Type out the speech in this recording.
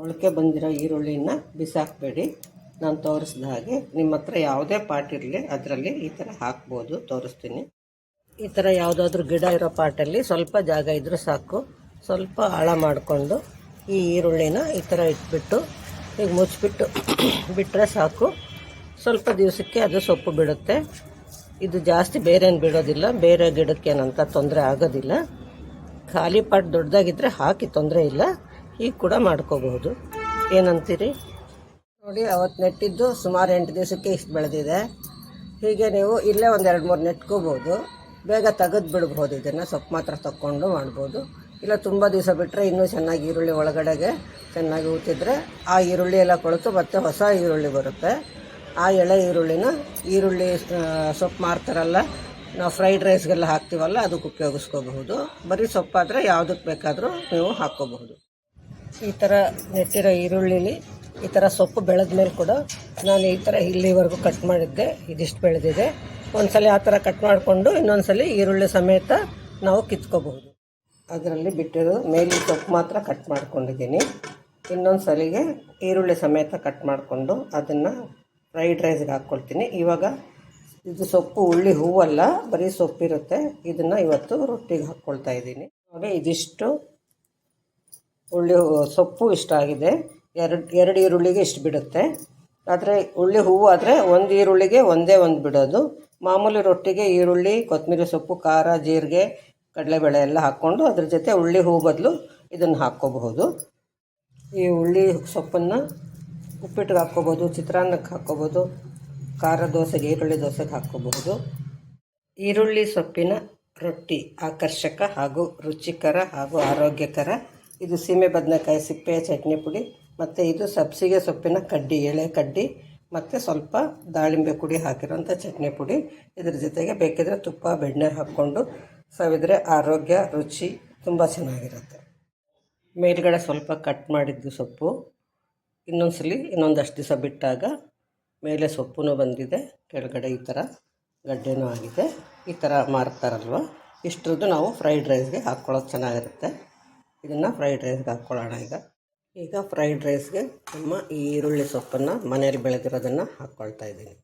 ಮೊಳಕೆ ಬಂದಿರೋ ಈರುಳ್ಳಿನ ಬಿಸಾಕಬೇಡಿ. ನಾನು ತೋರಿಸಿದ ಹಾಗೆ ನಿಮ್ಮ ಹತ್ರ ಯಾವುದೇ ಪಾಟ್ ಇರಲಿ ಅದರಲ್ಲಿ ಈ ಥರ ಹಾಕ್ಬೋದು. ತೋರಿಸ್ತೀನಿ. ಈ ಥರ ಯಾವುದಾದ್ರೂ ಗಿಡ ಇರೋ ಪಾಟಲ್ಲಿ ಸ್ವಲ್ಪ ಜಾಗ ಇದ್ದರೂ ಸಾಕು. ಸ್ವಲ್ಪ ಆಳ ಮಾಡಿಕೊಂಡು ಈ ಈರುಳ್ಳಿನ ಈ ಥರ ಇಟ್ಬಿಟ್ಟು ಈಗ ಮುಚ್ಚಿಬಿಟ್ಟು ಬಿಟ್ಟರೆ ಸಾಕು. ಸ್ವಲ್ಪ ದಿವಸಕ್ಕೆ ಅದು ಸೊಪ್ಪು ಬಿಡುತ್ತೆ. ಇದು ಜಾಸ್ತಿ ಬೇರೇನು ಬಿಡೋದಿಲ್ಲ. ಬೇರೆ ಗಿಡಕ್ಕೇನಂತ ತೊಂದರೆ ಆಗೋದಿಲ್ಲ. ಖಾಲಿ ಪಾಟ್ ದೊಡ್ಡದಾಗಿದ್ದರೆ ಹಾಕಿ ತೊಂದರೆ ಇಲ್ಲ. ಈಗ ಕೂಡ ಮಾಡ್ಕೋಬಹುದು. ಏನಂತೀರಿ? ನೋಡಿ, ಅವತ್ತು ನೆಟ್ಟಿದ್ದು ಸುಮಾರು 8 ದಿವಸಕ್ಕೆ ಇಷ್ಟು ಬೆಳೆದಿದೆ. ಹೀಗೆ ನೀವು ಇಲ್ಲೇ ಒಂದು 2-3 ನೆಟ್ಕೋಬೋದು. ಬೇಗ ತೆಗೆದು ಬಿಡ್ಬೋದು. ಇದನ್ನು ಸೊಪ್ಪು ಮಾತ್ರ ತಕ್ಕೊಂಡು ಮಾಡ್ಬೋದು. ಇಲ್ಲ ತುಂಬ ದಿವಸ ಬಿಟ್ಟರೆ ಇನ್ನೂ ಚೆನ್ನಾಗಿ ಈರುಳ್ಳಿ ಒಳಗಡೆಗೆ ಚೆನ್ನಾಗಿ ಊತಿದ್ರೆ ಆ ಈರುಳ್ಳಿ ಎಲ್ಲ ಕೊಳೆತು ಮತ್ತೆ ಹೊಸ ಈರುಳ್ಳಿ ಬರುತ್ತೆ. ಆ ಎಳೆ ಈರುಳ್ಳಿನ ಈರುಳ್ಳಿ ಸೊಪ್ಪು ಮಾರ್ತಾರಲ್ಲ, ನಾವು ಫ್ರೈಡ್ ರೈಸ್ಗೆಲ್ಲ ಹಾಕ್ತೀವಲ್ಲ, ಅದಕ್ಕೆ ಉಪಯೋಗಿಸ್ಕೋಬಹುದು. ಬರೀ ಸೊಪ್ಪಾದರೆ ಯಾವುದಕ್ಕೆ ಬೇಕಾದರೂ ನೀವು ಹಾಕ್ಕೋಬಹುದು. ಈ ಥರ ನೆಟ್ಟಿರೋ ಈರುಳ್ಳಿಲಿ ಈ ಥರ ಸೊಪ್ಪು ಬೆಳೆದ ಮೇಲೆ ಕೂಡ ನಾನು ಈ ಥರ ಇಲ್ಲಿವರೆಗೂ ಕಟ್ ಮಾಡಿದ್ದೆ. ಇದಿಷ್ಟು ಬೆಳೆದಿದೆ. ಒಂದ್ಸಲ ಆ ಥರ ಕಟ್ ಮಾಡಿಕೊಂಡು ಇನ್ನೊಂದ್ಸಲ ಈರುಳ್ಳಿ ಸಮೇತ ನಾವು ಕಿತ್ಕೋಬಹುದು. ಅದರಲ್ಲಿ ಬಿಟ್ಟಿರೋ ಮೇಲಿನ ಸೊಪ್ಪು ಮಾತ್ರ ಕಟ್ ಮಾಡ್ಕೊಂಡಿದ್ದೀನಿ. ಇನ್ನೊಂದು ಸಲಿಗೆ ಈರುಳ್ಳಿ ಸಮೇತ ಕಟ್ ಮಾಡಿಕೊಂಡು ಅದನ್ನು ಫ್ರೈಡ್ ರೈಸ್ಗೆ ಹಾಕ್ಕೊಳ್ತೀನಿ. ಇವಾಗ ಇದು ಸೊಪ್ಪು ಉಳ್ಳಿ ಹೂವಲ್ಲ, ಬರೀ ಸೊಪ್ಪಿರುತ್ತೆ. ಇದನ್ನು ಇವತ್ತು ರೊಟ್ಟಿಗೆ ಹಾಕ್ಕೊಳ್ತಾ ಇದ್ದೀನಿ. ನೋಡಿ, ಇದಿಷ್ಟು ಉಳ್ಳಿ ಸೊಪ್ಪು ಇಷ್ಟ ಆಗಿದೆ. ಎರಡು ಈರುಳ್ಳಿಗೆ ಇಷ್ಟು ಬಿಡುತ್ತೆ. ಆದರೆ ಉಳ್ಳಿ ಹೂವು ಆದರೆ ಒಂದು ಈರುಳ್ಳಿಗೆ ಒಂದೇ ಒಂದು ಬಿಡೋದು. ಮಾಮೂಲಿ ರೊಟ್ಟಿಗೆ ಈರುಳ್ಳಿ, ಕೊತ್ತಂಬರಿ ಸೊಪ್ಪು, ಖಾರ, ಜೀರಿಗೆ, ಕಡಲೆಬೇಳೆ ಎಲ್ಲ ಹಾಕ್ಕೊಂಡು ಅದ್ರ ಜೊತೆ ಉಳ್ಳಿ ಹೂವು ಬದಲು ಇದನ್ನು ಹಾಕ್ಕೋಬಹುದು. ಈ ಉಳ್ಳಿ ಸೊಪ್ಪನ್ನು ಉಪ್ಪಿಟ್ಟಿಗೆ ಹಾಕ್ಕೋಬೋದು, ಚಿತ್ರಾನ್ನಕ್ಕೆ ಹಾಕ್ಕೋಬೋದು, ಖಾರ ದೋಸೆಗೆ, ಈರುಳ್ಳಿ ದೋಸೆಗೆ ಹಾಕ್ಕೋಬಹುದು. ಈರುಳ್ಳಿ ಸೊಪ್ಪಿನ ರೊಟ್ಟಿ ಆಕರ್ಷಕ ಹಾಗೂ ರುಚಿಕರ ಹಾಗೂ ಆರೋಗ್ಯಕರ. ಇದು ಸೀಮೆ ಬದನೆಕಾಯಿ ಸಿಪ್ಪೆಯ ಚಟ್ನಿ ಪುಡಿ ಮತ್ತು ಇದು ಸಬ್ಸಿಗೆ ಸೊಪ್ಪಿನ ಕಡ್ಡಿ, ಎಳೆ ಕಡ್ಡಿ ಮತ್ತು ಸ್ವಲ್ಪ ದಾಳಿಂಬೆ ಪುಡಿ ಹಾಕಿರೋಂಥ ಚಟ್ನಿ ಪುಡಿ. ಇದ್ರ ಜೊತೆಗೆ ಬೇಕಿದ್ರೆ ತುಪ್ಪ, ಬೆಣ್ಣೆ ಹಾಕ್ಕೊಂಡು ಸವಿದ್ರೆ ಆರೋಗ್ಯ, ರುಚಿ ತುಂಬ ಚೆನ್ನಾಗಿರುತ್ತೆ. ಮೇಲ್ಗಡೆ ಸ್ವಲ್ಪ ಕಟ್ ಮಾಡಿದ್ದು ಸೊಪ್ಪು ಇನ್ನೊಂದಷ್ಟು ದಿವಸ ಬಿಟ್ಟಾಗ ಮೇಲೆ ಸೊಪ್ಪು ಬಂದಿದೆ, ಕೆಳಗಡೆ ಈ ಥರ ಗಡ್ಡೆನೂ ಆಗಿದೆ. ಈ ಥರ ಮಾರ್ತಾರಲ್ವ, ಇಷ್ಟರದ್ದು ನಾವು ಫ್ರೈಡ್ ರೈಸ್ಗೆ ಹಾಕ್ಕೊಳ್ಳೋದು ಚೆನ್ನಾಗಿರುತ್ತೆ. ಇದನ್ನು ಫ್ರೈಡ್ ರೈಸ್ಗೆ ಹಾಕ್ಕೊಳ್ಳೋಣ. ಈಗ ಫ್ರೈಡ್ ರೈಸ್ಗೆ ನಮ್ಮ ಈ ಈರುಳ್ಳಿ ಸೊಪ್ಪನ್ನು ಮನೇಲಿ ಬೆಳೆದಿರೋದನ್ನು ಹಾಕ್ಕೊಳ್ತಾ ಇದ್ದೀನಿ.